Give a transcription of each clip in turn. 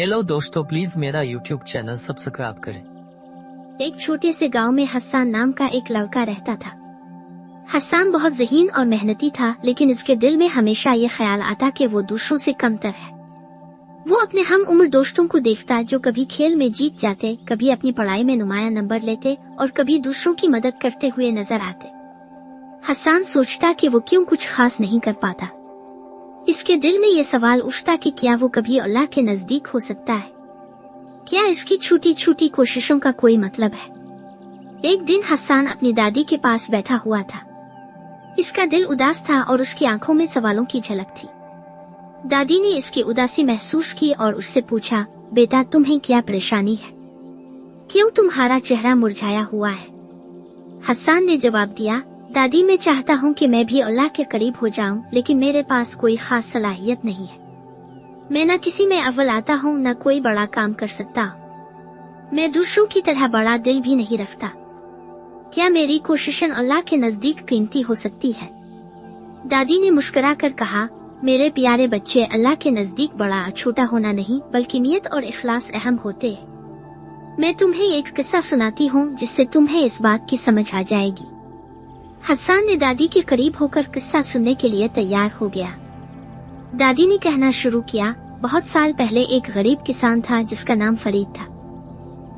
Hello दोस्तों, please मेरा YouTube channel subscribe करें। एक छोटे से गांव में हसन नाम का एक लड़का रहता था। हसन बहुत ज़हीन और मेहनती था, लेकिन इसके दिल में हमेशा ये ख्याल आता कि वो दूसरों से कमतर है। वो अपने हम उम्र दोस्तों को देखता जो कभी खेल में जीत जाते, कभी अपनी पढ़ाई में नुमाया नंबर लेते और कभी दूसरों की मदद करते हुए नजर आते। हसन सोचता कि वो क्यों कुछ खास नहीं कर पाता। इसके दिल में ये सवाल उठता कि क्या वो कभी अल्लाह के नजदीक हो सकता है? क्या इसकी छोटी छोटी कोशिशों का कोई मतलब है? एक दिन हसन अपनी दादी के पास बैठा हुआ था। इसका दिल उदास था और उसकी आंखों में सवालों की झलक थी। दादी ने इसकी उदासी महसूस की और उससे पूछा, बेटा तुम्हें क्या परेशानी है? क्यों तुम्हारा चेहरा मुरझाया हुआ है? हसन ने जवाब दिया, दादी मैं चाहता हूँ कि मैं भी अल्लाह के करीब हो जाऊं, लेकिन मेरे पास कोई खास सलाहियत नहीं है। मैं न किसी में अव्वल आता हूँ, न कोई बड़ा काम कर सकता। मैं दूसरों की तरह बड़ा दिल भी नहीं रखता। क्या मेरी कोशिशें अल्लाह के नजदीक कीमती हो सकती है? दादी ने मुस्कुरा कर कहा, मेरे प्यारे बच्चे, अल्लाह के नजदीक बड़ा छोटा होना नहीं बल्कि नियत और इखलास अहम होते हैं। मैं तुम्हें एक किस्सा सुनाती हूँ जिससे तुम्हें इस बात की समझ आ जाएगी। हसन ने दादी के करीब होकर किस्सा सुनने के लिए तैयार हो गया। दादी ने कहना शुरू किया, बहुत साल पहले एक गरीब किसान था जिसका नाम फरीद था।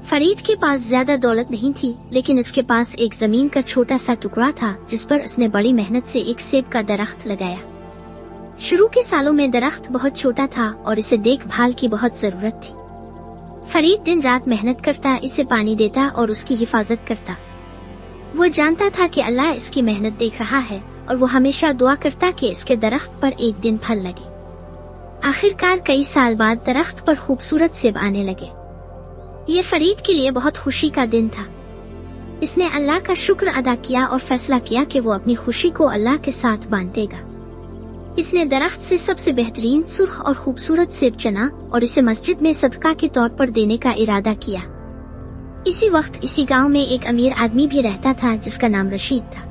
फरीद के पास ज्यादा दौलत नहीं थी, लेकिन इसके पास एक जमीन का छोटा सा टुकड़ा था जिस पर उसने बड़ी मेहनत से एक सेब का दरख्त लगाया। शुरू के सालों में दरख्त बहुत छोटा था और इसे देखभाल की बहुत जरूरत थी। फरीद दिन रात मेहनत करता, इसे पानी देता और उसकी हिफाजत करता। वो जानता था कि अल्लाह इसकी मेहनत देख रहा है और वो हमेशा दुआ करता कि इसके दरख्त पर एक दिन फल लगे। आखिरकार कई साल बाद दरख्त पर खूबसूरत सेब आने लगे। ये फरीद के लिए बहुत खुशी का दिन था। इसने अल्लाह का शुक्र अदा किया और फैसला किया कि वो अपनी खुशी को अल्लाह के साथ बांटेगा। इसने दरख्त से सबसे बेहतरीन सुर्ख और खूबसूरत सेब चुना और इसे मस्जिद में सदका के तौर पर देने का इरादा किया। इसी वक्त इसी गांव में एक अमीर आदमी भी रहता था जिसका नाम रशीद था।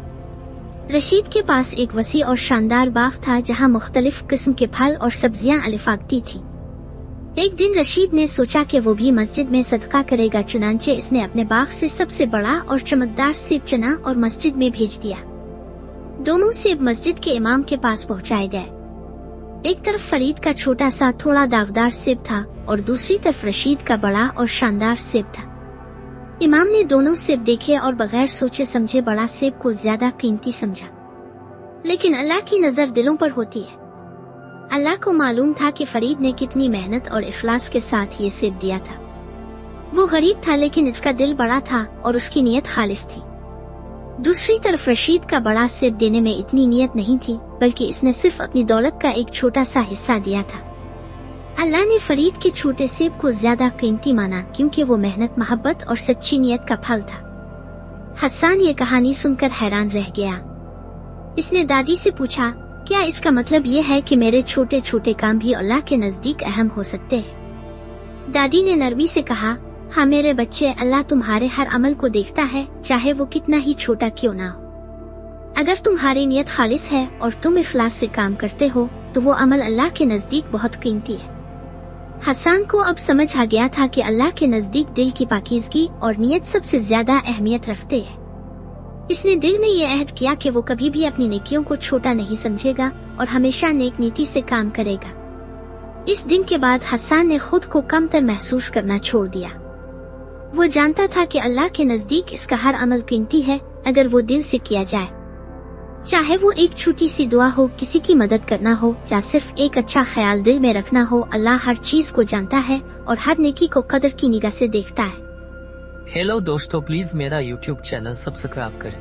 रशीद के पास एक वसी और शानदार बाग था जहां मुख्तलिफ किस्म के फल और सब्जियां अलिफाकती थी। एक दिन रशीद ने सोचा कि वो भी मस्जिद में सदका करेगा, चुनांचे इसने अपने बाग से सबसे बड़ा और चमकदार सेब चुना और मस्जिद में भेज दिया। दोनों सेब मस्जिद के इमाम के पास पहुंचाए गए। एक तरफ फरीद का छोटा सा थोड़ा दागदार सेब था और दूसरी तरफ रशीद का बड़ा और शानदार सेब था। इमाम ने दोनों सेब देखे और बगैर सोचे समझे बड़ा सेब को ज्यादा कीमती समझा। लेकिन अल्लाह की नजर दिलों पर होती है। अल्लाह को मालूम था कि फरीद ने कितनी मेहनत और इखलास के साथ ये सेब दिया था। वो गरीब था लेकिन इसका दिल बड़ा था और उसकी नीयत खालिस थी। दूसरी तरफ रशीद का बड़ा सेब देने में इतनी नीयत नहीं थी, बल्कि इसने सिर्फ अपनी दौलत का एक छोटा सा हिस्सा दिया था। अल्लाह ने फरीद के छोटे सेब को ज्यादा कीमती माना क्योंकि वो मेहनत, मोहब्बत और सच्ची नीयत का फल था। हसन ये कहानी सुनकर हैरान रह गया। इसने दादी से पूछा, क्या इसका मतलब ये है कि मेरे छोटे छोटे काम भी अल्लाह के नजदीक अहम हो सकते हैं? दादी ने नरमी से कहा, हाँ मेरे बच्चे, अल्लाह तुम्हारे हर अमल को देखता है, चाहे वो कितना ही छोटा क्यों ना हो। अगर तुम्हारी नीयत खालिस है और तुम इखलास से काम करते हो तो वो अमल अल्लाह के नजदीक बहुत कीमती है। हसन को अब समझ आ गया था कि अल्लाह के नजदीक दिल की पाकीज़गी और नीयत सबसे ज्यादा अहमियत रखते हैं। इसने दिल में ये अहद किया कि वो कभी भी अपनी नेकियों को छोटा नहीं समझेगा और हमेशा नेक नीति से काम करेगा। इस दिन के बाद हसन ने खुद को कमतर महसूस करना छोड़ दिया। वो जानता था कि अल्लाह के नजदीक इसका हर अमल कीमती है अगर वो दिल से किया जाए। चाहे वो एक छोटी सी दुआ हो, किसी की मदद करना हो या सिर्फ एक अच्छा ख्याल दिल में रखना हो, अल्लाह हर चीज को जानता है और हर नेकी को कदर की निगाह से देखता है। हेलो दोस्तों, प्लीज मेरा यूट्यूब चैनल सब्सक्राइब करें।